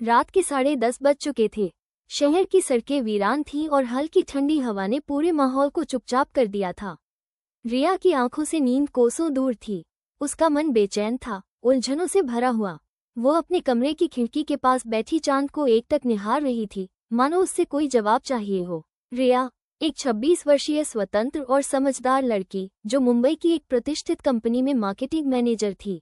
रात के 10:30 बज चुके थे। शहर की सड़कें वीरान थीं और हल्की ठंडी हवा ने पूरे माहौल को चुपचाप कर दिया था। रिया की आंखों से नींद कोसों दूर थी। उसका मन बेचैन था, उलझनों से भरा हुआ। वो अपने कमरे की खिड़की के पास बैठी चांद को एकटक निहार रही थी, मानो उससे कोई जवाब चाहिए हो। रिया, एक 26 वर्षीय स्वतंत्र और समझदार लड़की, जो मुंबई की एक प्रतिष्ठित कंपनी में मार्केटिंग मैनेजर थी।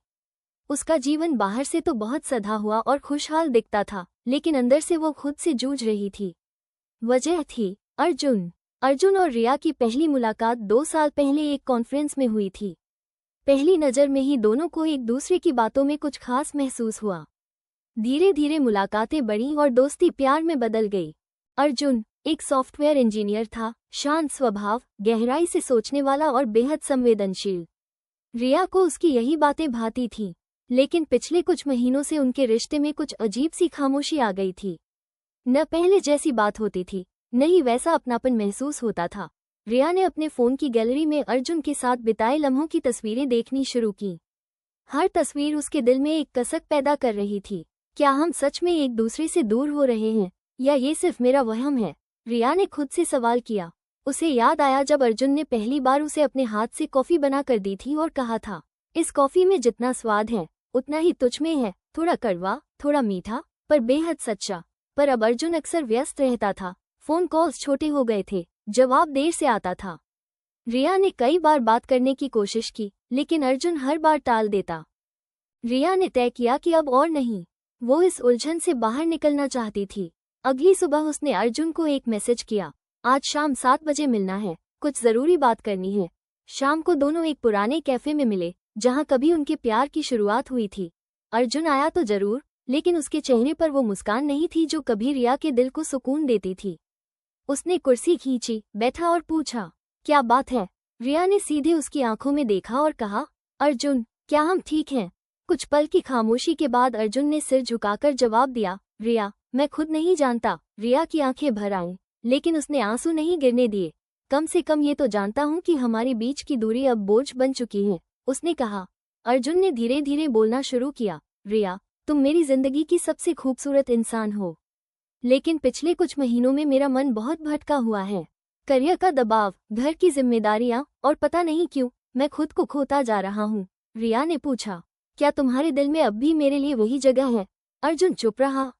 उसका जीवन बाहर से तो बहुत सधा हुआ और खुशहाल दिखता था, लेकिन अंदर से वो खुद से जूझ रही थी। वजह थी अर्जुन। अर्जुन और रिया की पहली मुलाकात 2 साल पहले एक कॉन्फ्रेंस में हुई थी। पहली नज़र में ही दोनों को एक दूसरे की बातों में कुछ खास महसूस हुआ। धीरे धीरे मुलाकातें बढ़ीं और दोस्ती प्यार में बदल गई। अर्जुन एक सॉफ्टवेयर इंजीनियर था, शांत स्वभाव, गहराई से सोचने वाला और बेहद संवेदनशील। रिया को उसकी यही बातें भाती थीं, लेकिन पिछले कुछ महीनों से उनके रिश्ते में कुछ अजीब सी खामोशी आ गई थी। न पहले जैसी बात होती थी, न ही वैसा अपनापन महसूस होता था। रिया ने अपने फ़ोन की गैलरी में अर्जुन के साथ बिताए लम्हों की तस्वीरें देखनी शुरू की। हर तस्वीर उसके दिल में एक कसक पैदा कर रही थी। क्या हम सच में एक दूसरे से दूर हो रहे हैं, या ये सिर्फ मेरा वहम है? रिया ने खुद से सवाल किया। उसे याद आया जब अर्जुन ने पहली बार उसे अपने हाथ से कॉफ़ी बना कर दी थी और कहा था, इस कॉफ़ी में जितना स्वाद है उतना ही तुझ में है, थोड़ा कड़वा, थोड़ा मीठा, पर बेहद सच्चा। पर अब अर्जुन अक्सर व्यस्त रहता था, फ़ोन कॉल्स छोटे हो गए थे, जवाब देर से आता था। रिया ने कई बार बात करने की कोशिश की, लेकिन अर्जुन हर बार टाल देता। रिया ने तय किया कि अब और नहीं, वो इस उलझन से बाहर निकलना चाहती थी। अगली सुबह उसने अर्जुन को एक मैसेज किया, आज शाम 7 बजे मिलना है, कुछ ज़रूरी बात करनी है। शाम को दोनों एक पुराने कैफ़े में मिले, जहाँ कभी उनके प्यार की शुरुआत हुई थी। अर्जुन आया तो जरूर, लेकिन उसके चेहरे पर वो मुस्कान नहीं थी जो कभी रिया के दिल को सुकून देती थी। उसने कुर्सी खींची, बैठा और पूछा, क्या बात है? रिया ने सीधे उसकी आंखों में देखा और कहा, अर्जुन, क्या हम ठीक हैं? कुछ पल की खामोशी के बाद अर्जुन ने सिर झुकाकर जवाब दिया, रिया, मैं खुद नहीं जानता। रिया की आंखें भर आईं, लेकिन उसने आंसू नहीं गिरने दिए। कम से कम ये तो जानता हूँ कि हमारी बीच की दूरी अब बोझ बन चुकी है, उसने कहा। अर्जुन ने धीरे धीरे बोलना शुरू किया, रिया, तुम मेरी जिंदगी की सबसे खूबसूरत इंसान हो, लेकिन पिछले कुछ महीनों में मेरा मन बहुत भटका हुआ है। करियर का दबाव, घर की जिम्मेदारियां, और पता नहीं क्यों मैं खुद को खोता जा रहा हूँ। रिया ने पूछा, क्या तुम्हारे दिल में अब भी मेरे लिए वही जगह है? अर्जुन चुप रहा।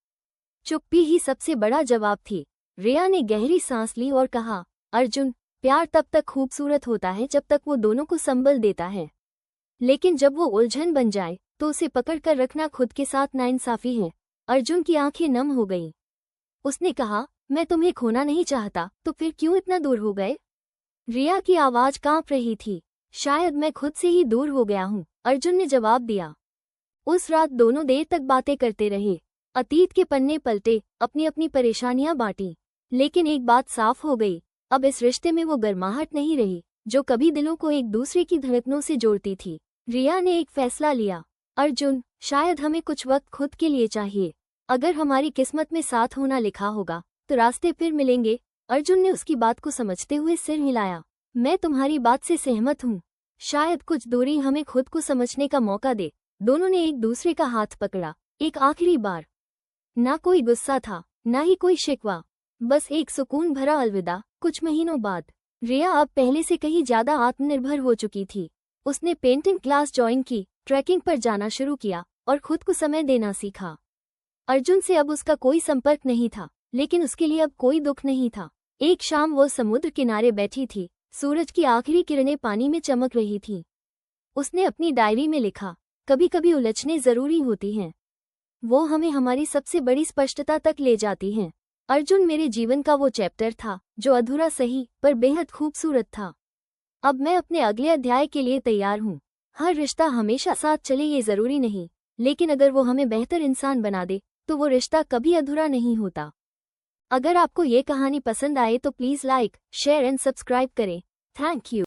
चुप्पी ही सबसे बड़ा जवाब थी। रिया ने गहरी सांस ली और कहा, अर्जुन, प्यार तब तक खूबसूरत होता है जब तक वो दोनों को संबल देता है, लेकिन जब वो उलझन बन जाए तो उसे पकड़ कर रखना खुद के साथ नाइंसाफी है। अर्जुन की आंखें नम हो गईं। उसने कहा, मैं तुम्हें खोना नहीं चाहता, तो फिर क्यों इतना दूर हो गए? रिया की आवाज कांप रही थी। शायद मैं खुद से ही दूर हो गया हूँ, अर्जुन ने जवाब दिया। उस रात दोनों देर तक बातें करते रहे, अतीत के पन्ने पलटे, अपनी अपनी परेशानियां बांटी। लेकिन एक बात साफ हो गई, अब इस रिश्ते में वो गर्माहट नहीं रही जो कभी दिलों को एक दूसरे की धड़कनों से जोड़ती थी। रिया ने एक फैसला लिया, अर्जुन, शायद हमें कुछ वक्त खुद के लिए चाहिए। अगर हमारी किस्मत में साथ होना लिखा होगा तो रास्ते फिर मिलेंगे। अर्जुन ने उसकी बात को समझते हुए सिर हिलाया। मैं तुम्हारी बात से सहमत हूँ। शायद कुछ दूरी हमें खुद को समझने का मौका दे। दोनों ने एक दूसरे का हाथ पकड़ा, एक आखिरी बार। ना कोई गुस्सा था, ना ही कोई शिकवा, बस एक सुकून भरा अलविदा। कुछ महीनों बाद रिया अब पहले से कहीं ज्यादा आत्मनिर्भर हो चुकी थी। उसने पेंटिंग क्लास ज्वाइन की, ट्रैकिंग पर जाना शुरू किया और खुद को समय देना सीखा। अर्जुन से अब उसका कोई संपर्क नहीं था, लेकिन उसके लिए अब कोई दुख नहीं था। एक शाम वो समुद्र किनारे बैठी थी, सूरज की आखिरी किरणें पानी में चमक रही थीं। उसने अपनी डायरी में लिखा, कभी कभी उलझनें जरूरी होती हैं, वो हमें हमारी सबसे बड़ी स्पष्टता तक ले जाती हैं। अर्जुन मेरे जीवन का वो चैप्टर था जो अधूरा सही पर बेहद खूबसूरत था। अब मैं अपने अगले अध्याय के लिए तैयार हूँ। हर रिश्ता हमेशा साथ चले ये जरूरी नहीं, लेकिन अगर वो हमें बेहतर इंसान बना दे तो वो रिश्ता कभी अधूरा नहीं होता। अगर आपको ये कहानी पसंद आए तो please like, share and subscribe करें। Thank you.